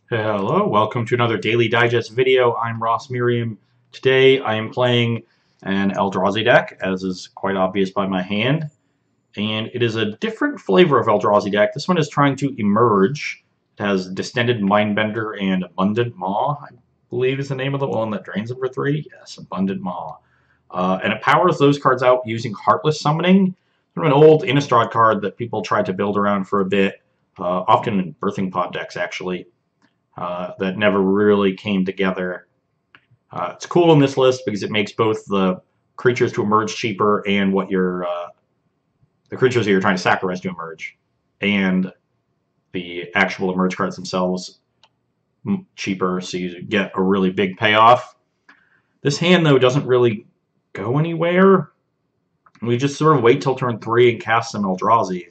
Hello, welcome to another Daily Digest video. I'm Merriam. Today I am playing an Eldrazi deck, as is quite obvious by my hand. And it is a different flavor of Eldrazi deck. This one is trying to emerge. It has Distended, Mindbender, and Abundant Maw, I believe is the name of the one that drains it for 3. Yes, Abundant Maw. And it powers those cards out using Heartless Summoning, sort of an old Innistrad card that people tried to build around for a bit, often in Birthing Pod decks, actually. That never really came together. It's cool in this list because it makes both the creatures to emerge cheaper and what the creatures that you're trying to sacrifice to emerge, and the actual emerge cards themselves cheaper, so you get a really big payoff. This hand, though, doesn't really go anywhere. We just sort of wait till turn 3 and cast some Eldrazi.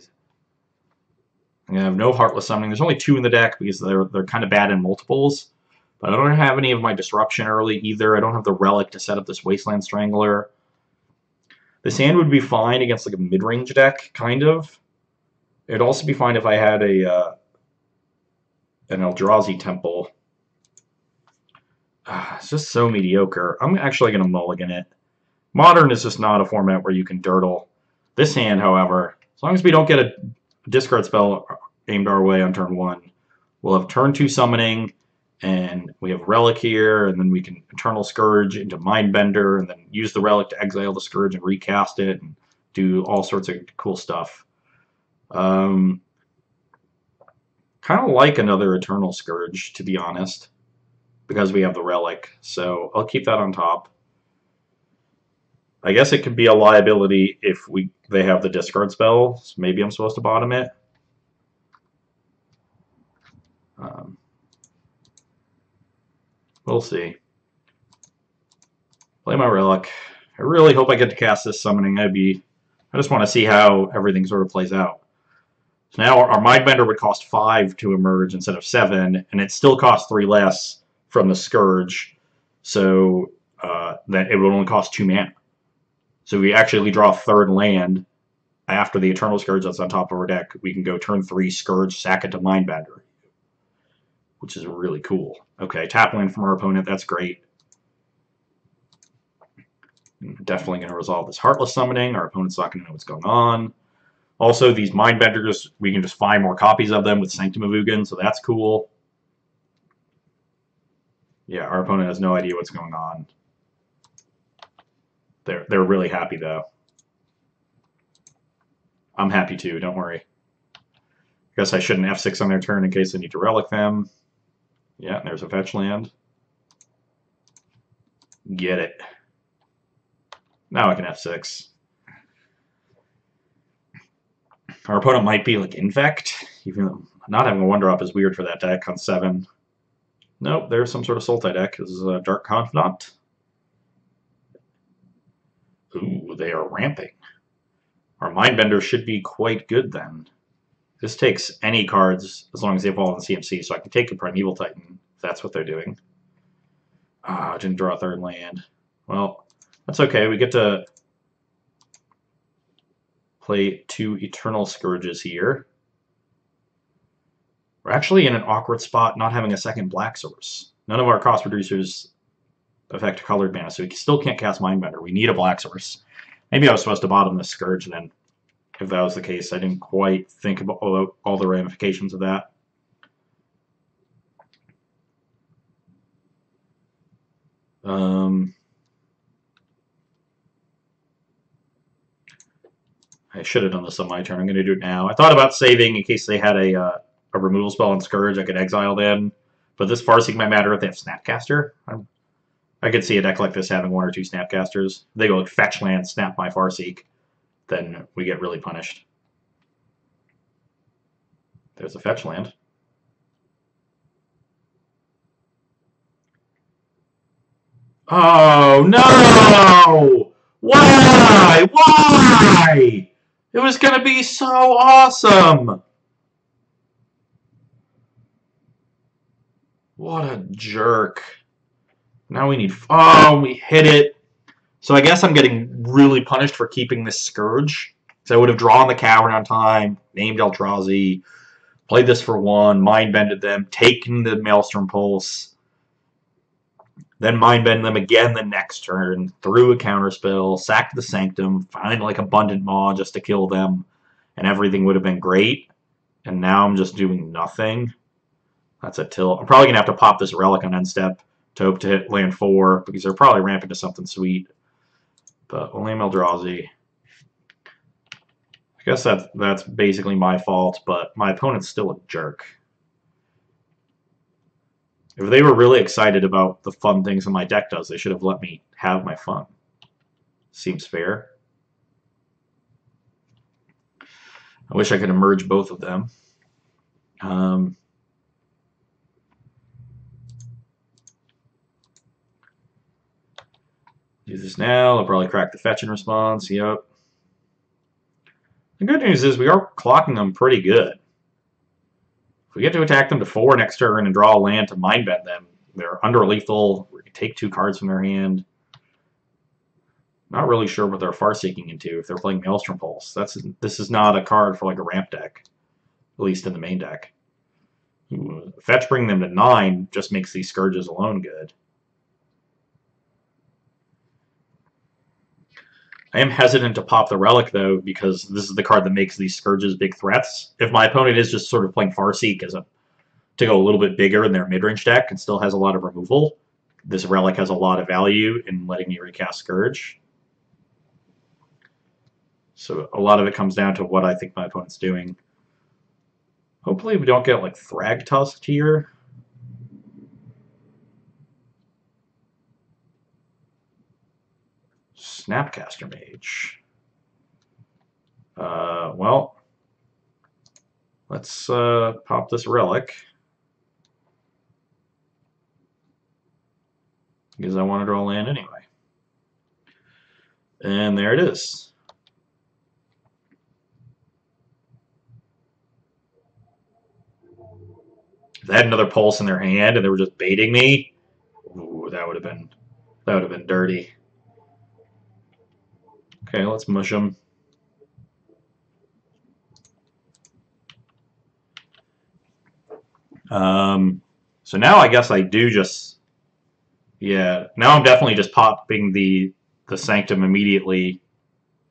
I have no Heartless Summoning. There's only 2 in the deck because they're kind of bad in multiples. But I don't have any of my Disruption early either. I don't have the Relic to set up this Wasteland Strangler. This hand would be fine against like a mid-range deck, kind of. It'd also be fine if I had an Eldrazi Temple. It's just so mediocre. I'm actually going to mulligan it. Modern is just not a format where you can dirtle. This hand, however, as long as we don't get a discard spell aimed our way on turn 1, we'll have turn 2 summoning, and we have Relic here, and then we can Eternal Scourge into Mindbender, and then use the Relic to exile the Scourge and recast it, and do all sorts of cool stuff. Kind of like another Eternal Scourge, to be honest, because we have the Relic, so I'll keep that on top. I guess it could be a liability if they have the discard spells. Maybe I'm supposed to bottom it. We'll see. Play my Relic. I really hope I get to cast this summoning. I just want to see how everything sort of plays out. So now our Mindbender would cost 5 to emerge instead of 7, and it still costs 3 less from the Scourge, so that it would only cost 2 mana. So we actually draw a 3rd land after the Eternal Scourge that's on top of our deck. We can go turn 3, Scourge, sack it to Mindbender, which is really cool. Okay, tap land from our opponent. That's great. Definitely going to resolve this Heartless Summoning. Our opponent's not going to know what's going on. Also, these Mindbenders, we can just find more copies of them with Sanctum of Ugin, so that's cool. Yeah, our opponent has no idea what's going on. They're really happy, though. I'm happy, too. Don't worry. I guess I shouldn't F6 on their turn in case I need to Relic them. Yeah, there's a fetch land. Get it. Now I can F6. Our opponent might be like Infect. Even though not having a 1-drop is weird for that deck on 7. Nope, there's some sort of Sultai deck. This is a Dark Confidant. Ooh, they are ramping. Our Mindbender should be quite good then. This takes any cards as long as they fall in CMC, so I can take a Primeval Titan if that's what they're doing. I didn't draw a 3rd land. Well, that's okay. We get to play 2 Eternal Scourges here. We're actually in an awkward spot not having a 2nd black source. None of our cost reducers affect colored mana, so we still can't cast Mindbender. We need a black source. Maybe I was supposed to bottom the Scourge, and then if that was the case, I didn't quite think about all the ramifications of that. I should have done this on my turn. I'm going to do it now. I thought about saving in case they had a removal spell on Scourge. I could exile them, but this Farseek might matter if they have Snapcaster. I could see a deck like this having 1 or 2 Snapcasters. They go like fetch land, snap my Farseek, then we get really punished. There's a fetch land. Oh no! Why? Why? It was gonna be so awesome! What a jerk. Now we need... Oh, we hit it. So I guess I'm getting really punished for keeping this Scourge. So I would have drawn the cavern on time, named Eldrazi, Played this for 1, Mindbended them, taken the Maelstrom Pulse, then Mindbend them again the next turn, threw a counterspell, sacked the Sanctum, find like Abundant Maw just to kill them, and everything would have been great. And now I'm just doing nothing. That's a tilt. I'm probably going to have to pop this Relic on end step to hope to hit land 4, because they're probably ramping to something sweet. But we'll name Eldrazi. I guess that's basically my fault, but my opponent's still a jerk. If they were really excited about the fun things that my deck does, they should have let me have my fun. Seems fair. I wish I could merge both of them. Do this now. They'll probably crack the fetch in response. Yep. The good news is we are clocking them pretty good. If we get to attack them to 4 next turn and draw a land to Mindbend them, they're under lethal. We can take 2 cards from their hand. Not really sure what they're far-seeking into if they're playing Maelstrom Pulse. This is not a card for like a ramp deck, at least in the main deck. Ooh, fetch bringing them to 9 just makes these Scourges alone good. I am hesitant to pop the Relic, though, because this is the card that makes these Scourges big threats. If my opponent is just sort of playing Farseek to go a little bit bigger in their mid-range deck and still has a lot of removal, this Relic has a lot of value in letting me recast Scourge. So a lot of it comes down to what I think my opponent's doing. Hopefully we don't get, like, Thragtusked here. Snapcaster Mage. Well, let's pop this Relic. Because I want to draw land anyway. And there it is. If they had another Pulse in their hand and they were just baiting me, ooh, that would have been dirty. Okay, let's mush them. So now I guess I do just, yeah. Now I'm definitely just popping the Sanctum immediately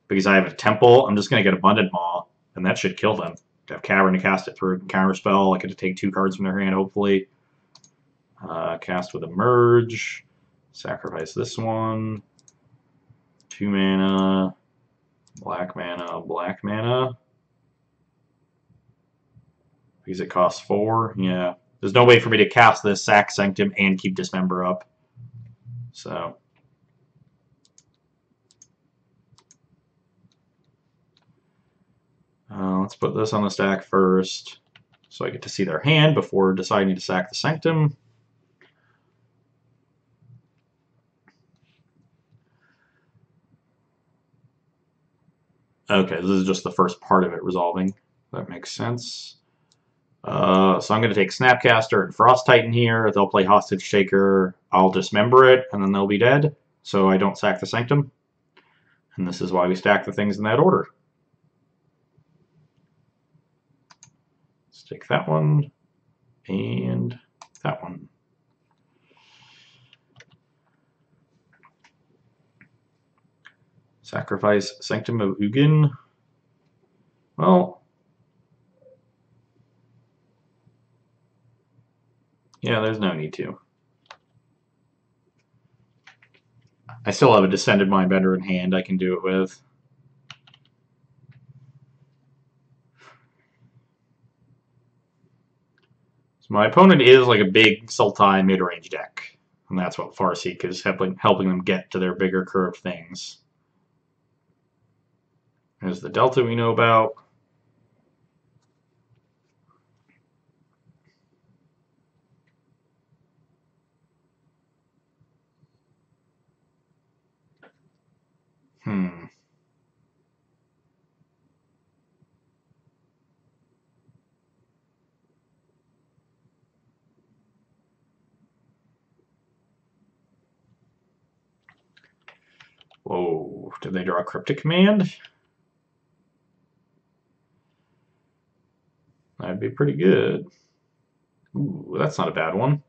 because I have a Temple. I'm just gonna get Abundant Maw, and that should kill them. I have Cavern to cast it through Counterspell. I get to take 2 cards from their hand, hopefully. Cast with a Merge. Sacrifice this one. 2 mana. Black mana. Black mana. Because it costs 4. Yeah. There's no way for me to cast this, sack Sanctum, and keep Dismember up. So. Let's put this on the stack first, so I get to see their hand before deciding to sack the Sanctum. Okay, this is just the first part of it resolving. That makes sense. So I'm going to take Snapcaster and Frost Titan here. They'll play Hostage Taker. I'll Dismember it, and then they'll be dead, so I don't sack the Sanctum. And this is why we stack the things in that order. Let's take that one, and that one. Sacrifice Sanctum of Ugin. Well, yeah, there's no need to. I still have a Distended Mindbender in hand I can do it with. So my opponent is like a big Sultai mid-range deck, and that's what Farseek is helping them get to their bigger curved things. There's the Delta we know about. Whoa, did they draw a Cryptic Command? That'd be pretty good. Ooh, that's not a bad one.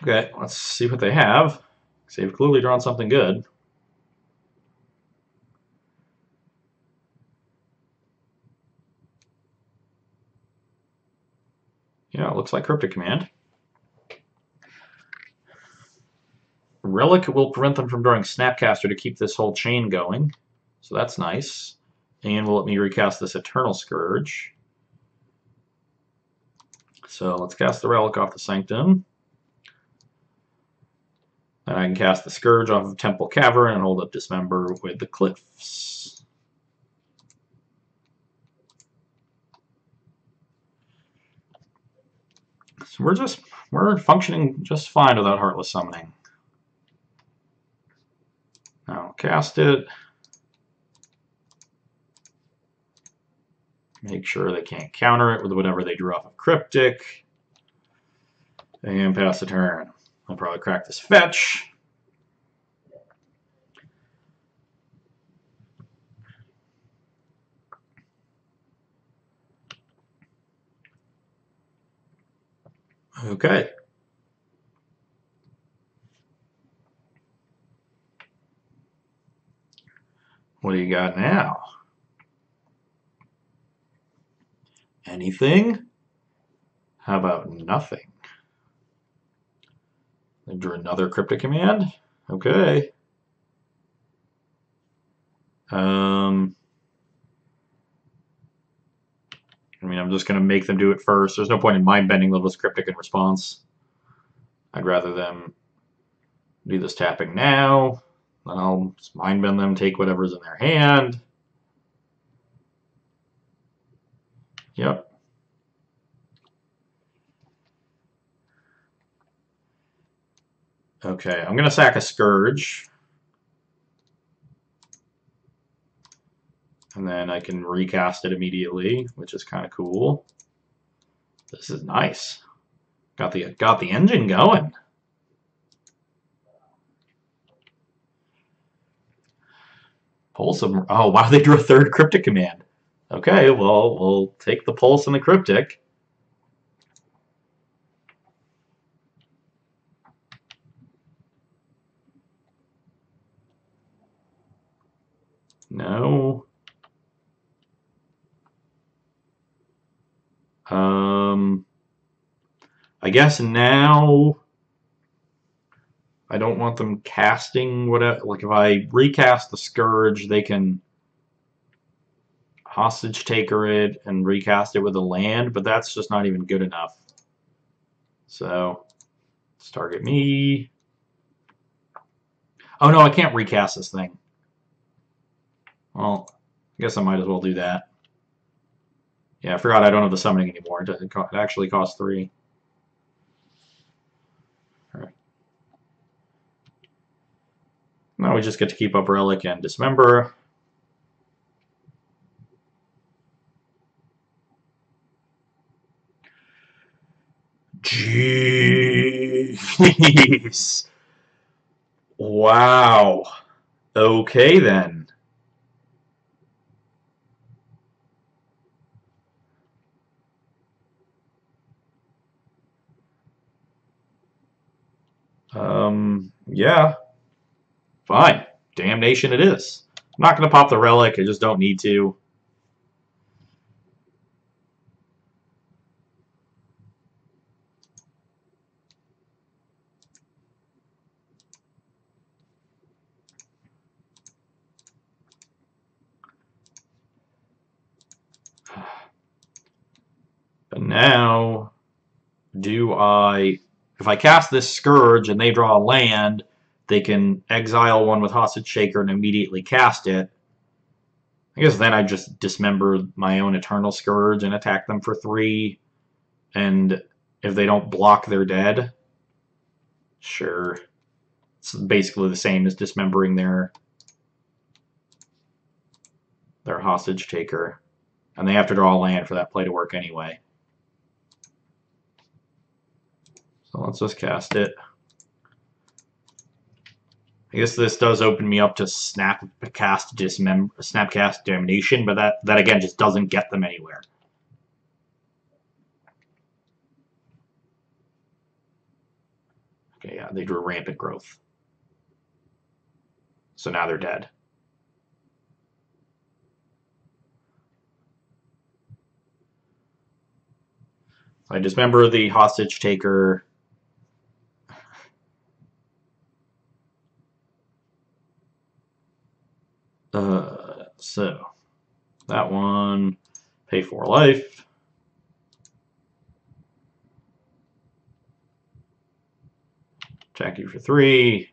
Okay, let's see what they have. So they've clearly drawn something good. Yeah, it looks like Cryptic Command. Relic will prevent them from drawing Snapcaster to keep this whole chain going. So that's nice. And will let me recast this Eternal Scourge. So let's cast the Relic off the Sanctum. And I can cast the Scourge off of Temple Cavern and hold up Dismember with the Cliffs. So we're functioning just fine without Heartless Summoning. Now cast it. Make sure they can't counter it with whatever they drew off of Cryptic. And pass the turn. I'll probably crack this fetch. Okay. What do you got now? Anything? How about nothing? I drew another Cryptic Command. Okay. I mean, I'm just going to make them do it first. There's no point in mind-bending Littlest Cryptic in response. I'd rather them do this tapping now. Then I'll just mind-bend them, take whatever's in their hand. Yep. Okay, I'm going to sack a Scourge. And then I can recast it immediately, which is kind of cool. This is nice. Got the engine going. Pulse of... Oh, wow, they drew a third Cryptic Command. Okay, well, we'll take the Pulse and the Cryptic. No. I guess now I don't want them casting whatever. Like if I recast the Scourge, they can Hostage Taker it and recast it with a land, but that's just not even good enough. So let's target me. Oh no, I can't recast this thing. Well, I guess I might as well do that. Yeah, I forgot I don't have the summoning anymore. It actually costs 3. All right. Now we just get to keep up Relic and Dismember. Jeez. Wow. Okay then. Yeah. Fine. Damnation it is. I'm not going to pop the Relic. I just don't need to. But now, if I cast this Scourge and they draw a land, they can exile one with Hostage Shaker and immediately cast it. I guess then I just dismember my own Eternal Scourge and attack them for 3. And if they don't block, they're dead. Sure. It's basically the same as dismembering their Hostage Taker. And they have to draw a land for that play to work anyway. So let's just cast it. I guess this does open me up to Snapcast Damnation, but that again just doesn't get them anywhere. Okay, yeah, they drew Rampant Growth. So now they're dead. I dismember the Hostage Taker. So that one, pay 4 life. Attack you for 3.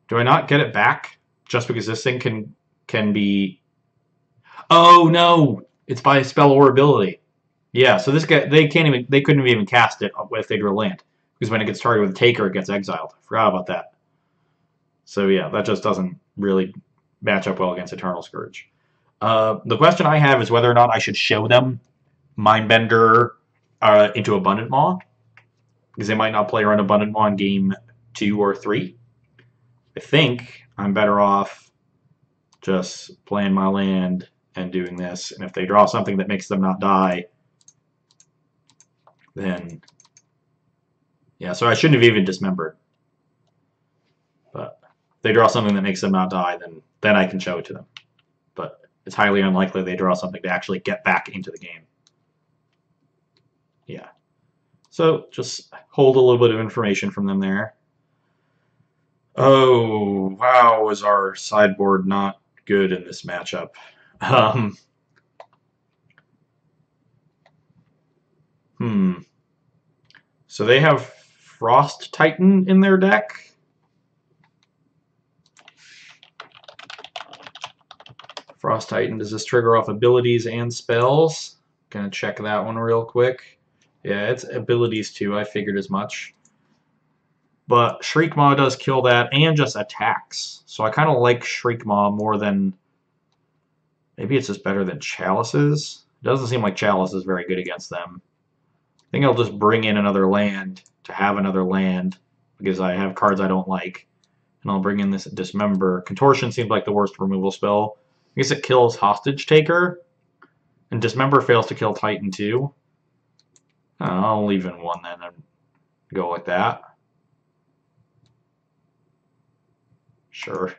Do I not get it back just because this thing can be? Oh no, it's by spell or ability. Yeah, so this guy they couldn't even cast it if they drew a land because when it gets targeted with a taker, it gets exiled. I forgot about that. So yeah, that just doesn't really match up well against Eternal Scourge. The question I have is whether or not I should show them Mindbender into Abundant Maw, because they might not play around Abundant Maw in game 2 or 3. I think I'm better off just playing my land and doing this, and if they draw something that makes them not die, then yeah, so I shouldn't have even dismembered. But if they draw something that makes them not die, then I can show it to them. But it's highly unlikely they draw something to actually get back into the game. Yeah. So just hold a little bit of information from them there. Oh, wow, was our sideboard not good in this matchup. So they have Frost Titan in their deck. Frost Titan, does this trigger off abilities and spells? Gonna check that one real quick. Yeah, it's abilities too, I figured as much. But Shriekmaw does kill that and just attacks. So I kind of like Shriekmaw more than... Maybe it's just better than Chalices. It doesn't seem like Chalice is very good against them. I think I'll just bring in another land to have another land because I have cards I don't like. And I'll bring in this Dismember. Contortion seems like the worst removal spell. I guess it kills Hostage Taker. And Dismember fails to kill Titan too. I'll leave in 1 then and go like that. Sure.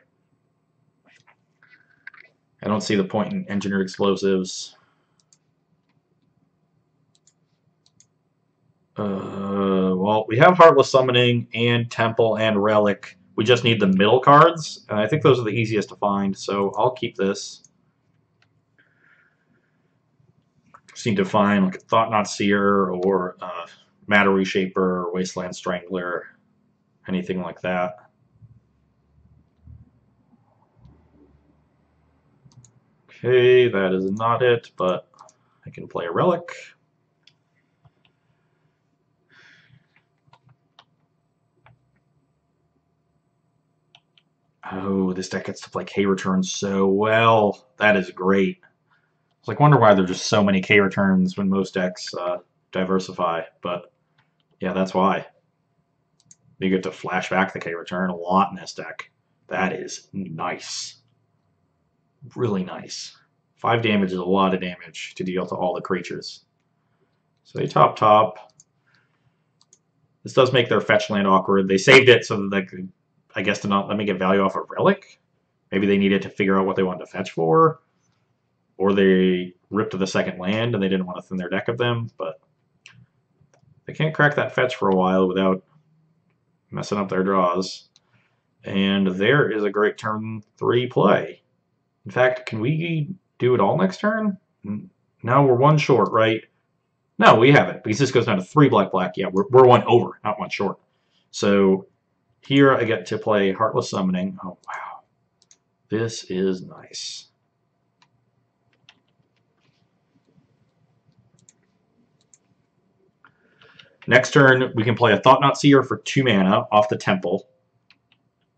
I don't see the point in Engineered Explosives. Well, we have Heartless Summoning and Temple and Relic. We just need the middle cards, and I think those are the easiest to find, so I'll keep this. Just need to find like a Thought-Knot Seer or Matter Reshaper or Wasteland Strangler, anything like that. Okay, that is not it, but I can play a Relic. Oh, this deck gets to play K-Return so well. That is great. It's like, wonder why there's just so many K-Returns when most decks diversify, but yeah, that's why. You get to flash back the K-Return a lot in this deck. That is nice. Really nice. 5 damage is a lot of damage to deal to all the creatures. So they top. This does make their fetch land awkward. They saved it so that they could, I guess, to not let me get value off a Relic. Maybe they needed to figure out what they wanted to fetch for. Or they ripped to the second land and they didn't want to thin their deck of them. But they can't crack that fetch for a while without messing up their draws. And there is a great turn 3 play. In fact, can we do it all next turn? No, we're 1 short, right? No, we haven't, because this goes down to 3 black. Yeah, we're 1 over, not 1 short. So here I get to play Heartless Summoning. Oh, wow. This is nice. Next turn, we can play a Thought-Knot Seer for 2 mana off the Temple.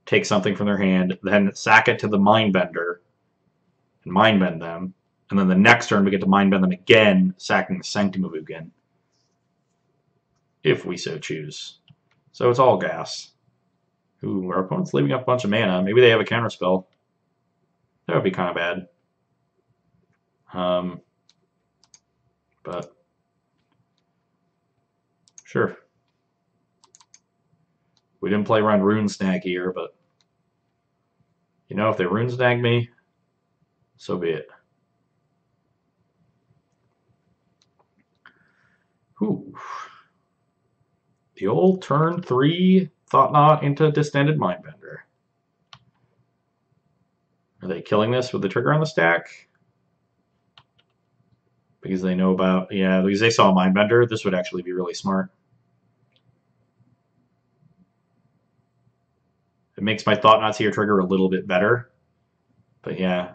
Take something from their hand, then sack it to the Mindbender and Mindbend them. And then the next turn, we get to Mindbend them again, sacking the Sanctum of Ugin. If we so choose. So it's all gas. Ooh, our opponent's leaving up a bunch of mana. Maybe they have a counterspell. That would be kind of bad. But Sure. We didn't play around Rune Snag here, but you know, if they Rune Snag me, so be it. Ooh. The old turn 3 Thought-Knot into Distended Mindbender. Are they killing this with the trigger on the stack? Because they know about, yeah, because they saw Mindbender, this would actually be really smart. It makes my Thought-Knots here trigger a little bit better. But yeah.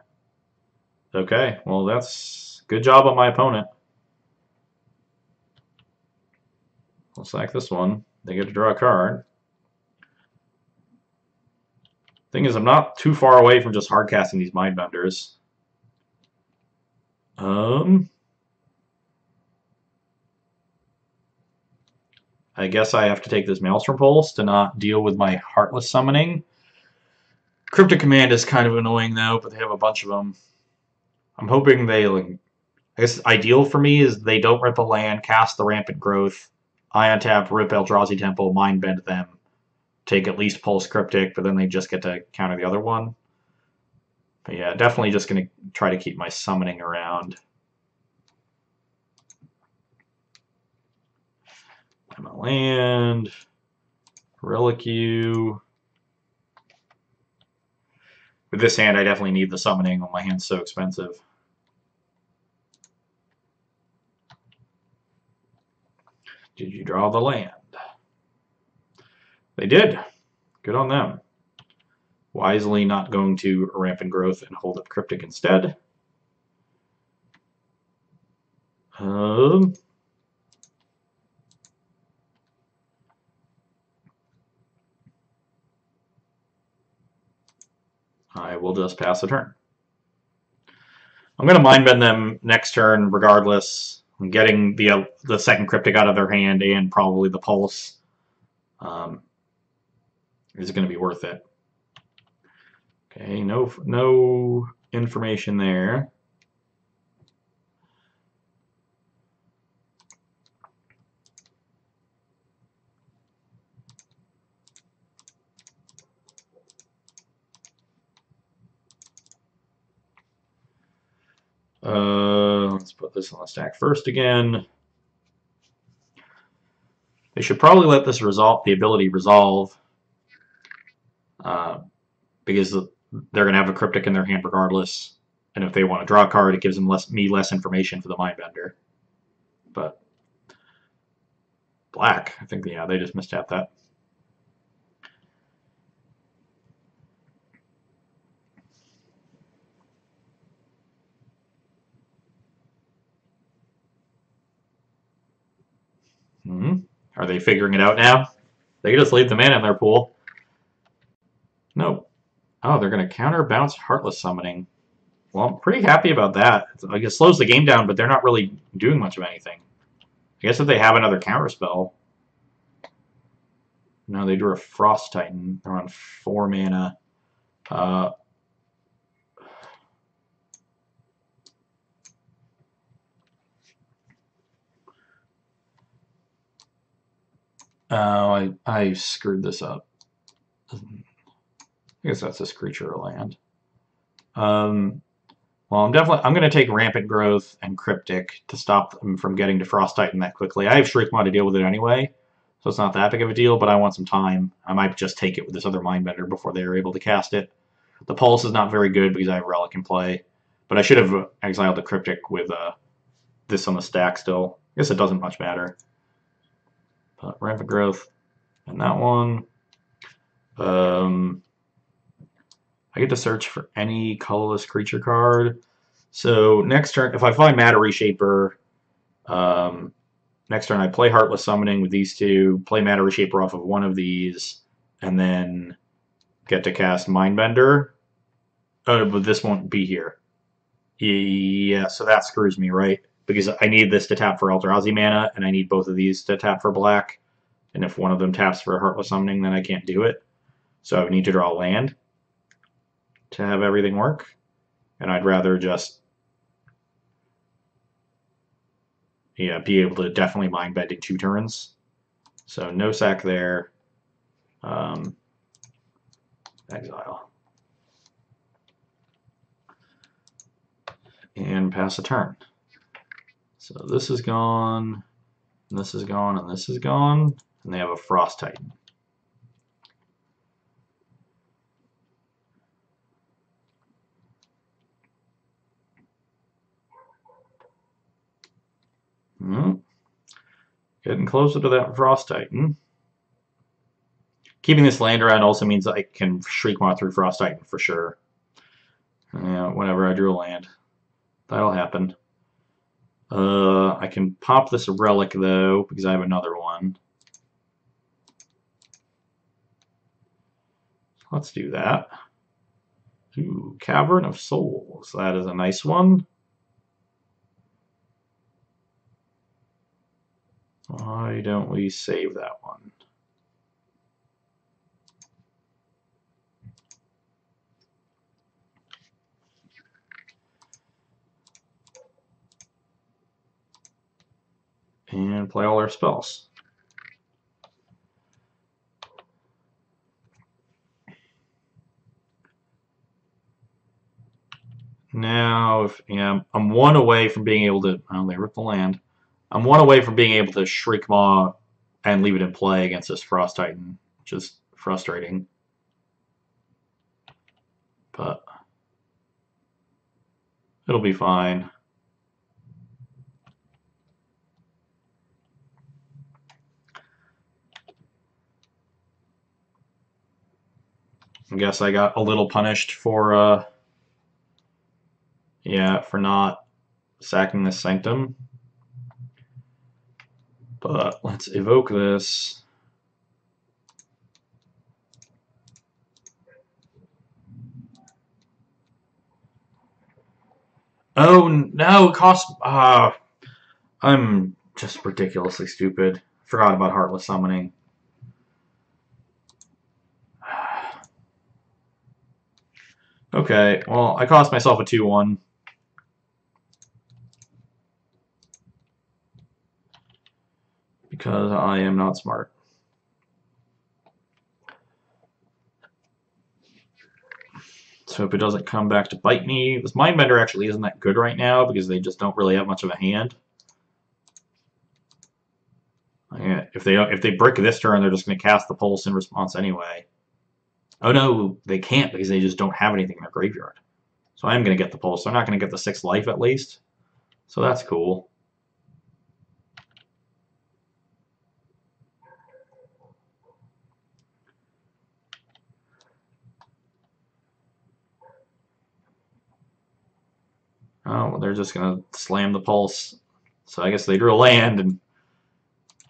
Okay, well that's good job on my opponent. I'll sack this one. They get to draw a card. Thing is, I'm not too far away from just hardcasting these Mindbenders. I guess I have to take this Maelstrom Pulse to not deal with my Heartless summoning. Cryptic Command is kind of annoying though, but they have a bunch of them. I'm hoping they, like, I guess ideal for me is they don't rip a land, cast the Rampant Growth, Ion Tap, rip Eldrazi Temple, Mindbend them, take at least Pulse Cryptic, but then they just get to counter the other one. But yeah, definitely just going to try to keep my summoning around. I'm a land, Reliqueue. With this hand, I definitely need the summoning. My hand's so expensive. Did you draw the land? They did. Good on them. Wisely not going to Rampant Growth and hold up Cryptic instead. I will just pass a turn. I'm going to Mindbend them next turn regardless. I'm getting the second Cryptic out of their hand and probably the Pulse. Is going to be worth it. Okay, no information there. Let's put this on the stack first again. They should probably let this the ability resolve, because they're going to have a Cryptic in their hand regardless. And if they want to draw a card, it gives them less information for the Mindbender. But black, I think, yeah, they just mistapped that. Are they figuring it out now? They can just leave the mana in their pool. No. Oh, they're going to counterbounce Heartless Summoning. Well, I'm pretty happy about that. Like, it slows the game down, but they're not really doing much of anything. I guess if they have another counterspell. No, they drew a Frost Titan. They're on 4 mana. Oh, I screwed this up. I guess that's this creature or land. Well, I'm going to take Rampant Growth and Cryptic to stop them from getting to Frost Titan that quickly. I have Shriekmaw to deal with it anyway, so it's not that big of a deal, but I want some time. I might just take it with this other Mindbender before they are able to cast it. The Pulse is not very good because I have Relic in play, but I should have exiled the Cryptic with this on the stack still. I guess it doesn't much matter. But Rampant Growth and that one. I get to search for any colorless creature card. So next turn, if I find Matter Reshaper, next turn I play Heartless Summoning with these two, play Matter Reshaper off of one of these, and then get to cast Mindbender. Oh, but this won't be here. Yeah, so that screws me, right? Because I need this to tap for Eldrazi mana, and I need both of these to tap for black. And if one of them taps for Heartless Summoning, then I can't do it. So I would need to draw land to have everything work. And I'd rather just be able to definitely Mindbend in 2 turns So no sack there. Exile. And pass a turn. So this is gone, and this is gone, and this is gone, and they have a Frost Titan. Getting closer to that Frost Titan. Keeping this land around also means I can Shriekmaw through Frost Titan for sure. Yeah, whenever I drew a land. That'll happen. I can pop this Relic though, because I have another one. Let's do that. Ooh, Cavern of Souls. That is a nice one. Why don't we save that one? And play all our spells. Now, if I'm one away from being able to. Oh, they ripped the land. I'm one away from being able to Shriekmaw and leave it in play against this Frost Titan, which is frustrating. But it'll be fine. I guess I got a little punished for for not sacking this Sanctum. But let's evoke this. Oh no, it costs. I'm just ridiculously stupid. Forgot about Heartless Summoning. Okay, well, I cost myself a 2-1. Because I am not smart. So if it doesn't come back to bite me, this Mindbender actually isn't that good right now because they just don't really have much of a hand. Yeah, if they brick this turn, they're just going to cast the Pulse in response anyway. Oh no, they can't because they just don't have anything in their graveyard. So I'm going to get the Pulse. So I'm not going to get the 6 life at least. So that's cool. Oh, well, they're just going to slam the Pulse. So I guess they drew a land, and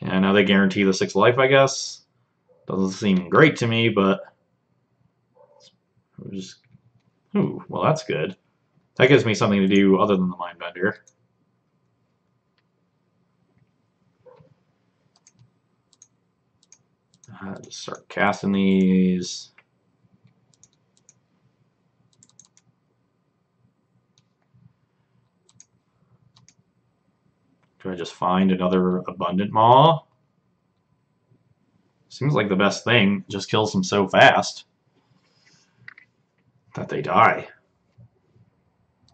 yeah, now they guarantee the 6 life, I guess. Doesn't seem great to me, but just, ooh, well, that's good. That gives me something to do other than the Mindbender. Just start casting these. Do I just find another Abundant Maw? Seems like the best thing. Just kills them so fast that they die.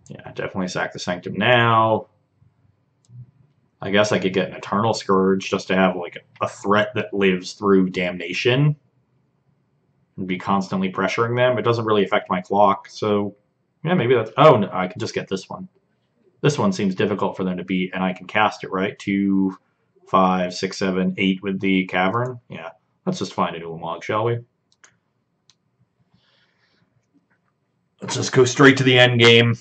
Yeah, definitely sack the Sanctum now. I guess I could get an Eternal Scourge just to have like a threat that lives through Damnation and be constantly pressuring them. It doesn't really affect my clock, so yeah, maybe that's. Oh, no, I can just get this one. This one seems difficult for them to beat, and I can cast it, right? 2, 5, 6, 7, 8 with the Cavern. Yeah, let's just find a new Ulamog, shall we? Let's just go straight to the end game.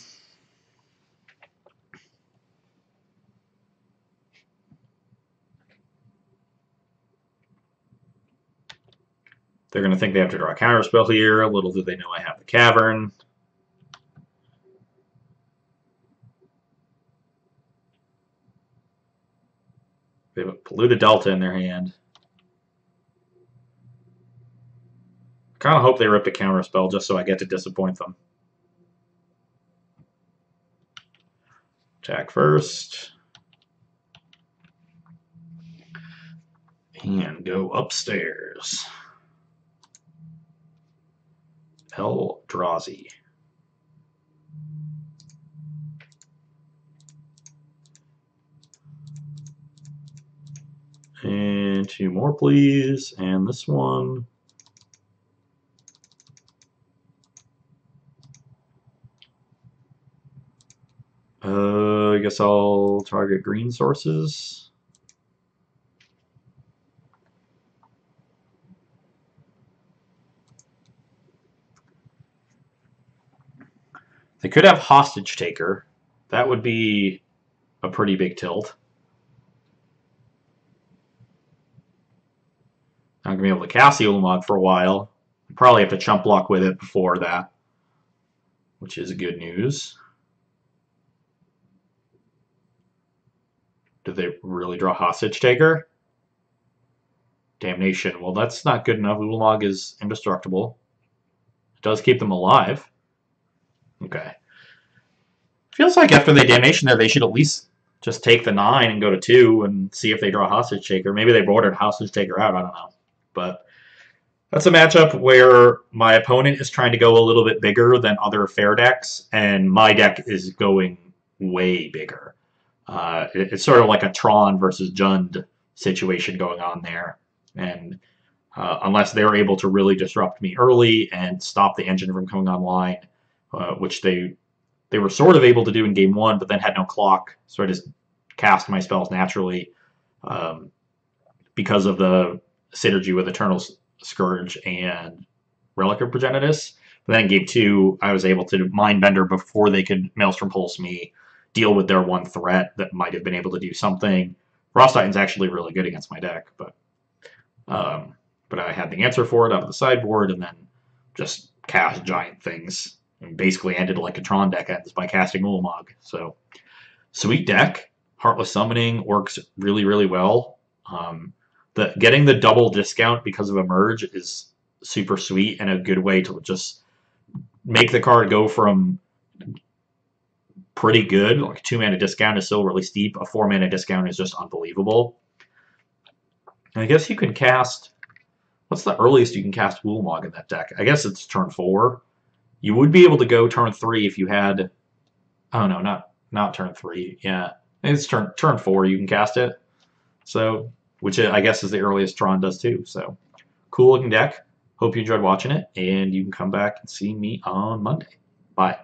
They're going to think they have to draw a counterspell here. Little do they know I have the Cavern. They have a Polluted Delta in their hand. Kind of hope they rip a counterspell just so I get to disappoint them. Attack first. And go upstairs. Eldrazi. And 2 more, please. And this one. I guess I'll target green sources. They could have Hostage Taker. That would be a pretty big tilt. I'm going to be able to cast the Ulamog for a while. Probably have to chump block with it before that, which is good news. Did they really draw Hostage Taker? Damnation. Well, that's not good enough. Ulamog is indestructible. It does keep them alive. Okay. Feels like after the Damnation there, they should at least just take the 9 and go to 2 and see if they draw Hostage Taker. Maybe they bordered Hostage Taker out. I don't know. But that's a matchup where my opponent is trying to go a little bit bigger than other fair decks, and my deck is going way bigger. It's sort of like a Tron versus Jund situation going on there. And unless they're able to really disrupt me early and stop the engine from coming online, which they were sort of able to do in game 1, but then had no clock, so I just cast my spells naturally because of the synergy with Eternal Scourge and Relic of Progenitus. But then in game 2, I was able to Mindbender before they could Maelstrom Pulse me, deal with their one threat that might have been able to do something. Frost Titan's actually really good against my deck, but I had the answer for it out of the sideboard, and then just cast giant things. And basically ended like a Tron deck ends by casting Ulamog. So, sweet deck. Heartless Summoning works really, really well. Getting the double discount because of a merge is super sweet and a good way to just make the card go from pretty good, like a 2-mana discount is still really steep. A 4-mana discount is just unbelievable. And I guess you can cast... What's the earliest you can cast Ulamog in that deck? I guess it's turn 4. You would be able to go turn 3 if you had... Oh, no, not turn 3. Yeah, it's turn 4 you can cast it. So, which I guess is the earliest Tron does too. So, cool looking deck. Hope you enjoyed watching it, and you can come back and see me on Monday. Bye.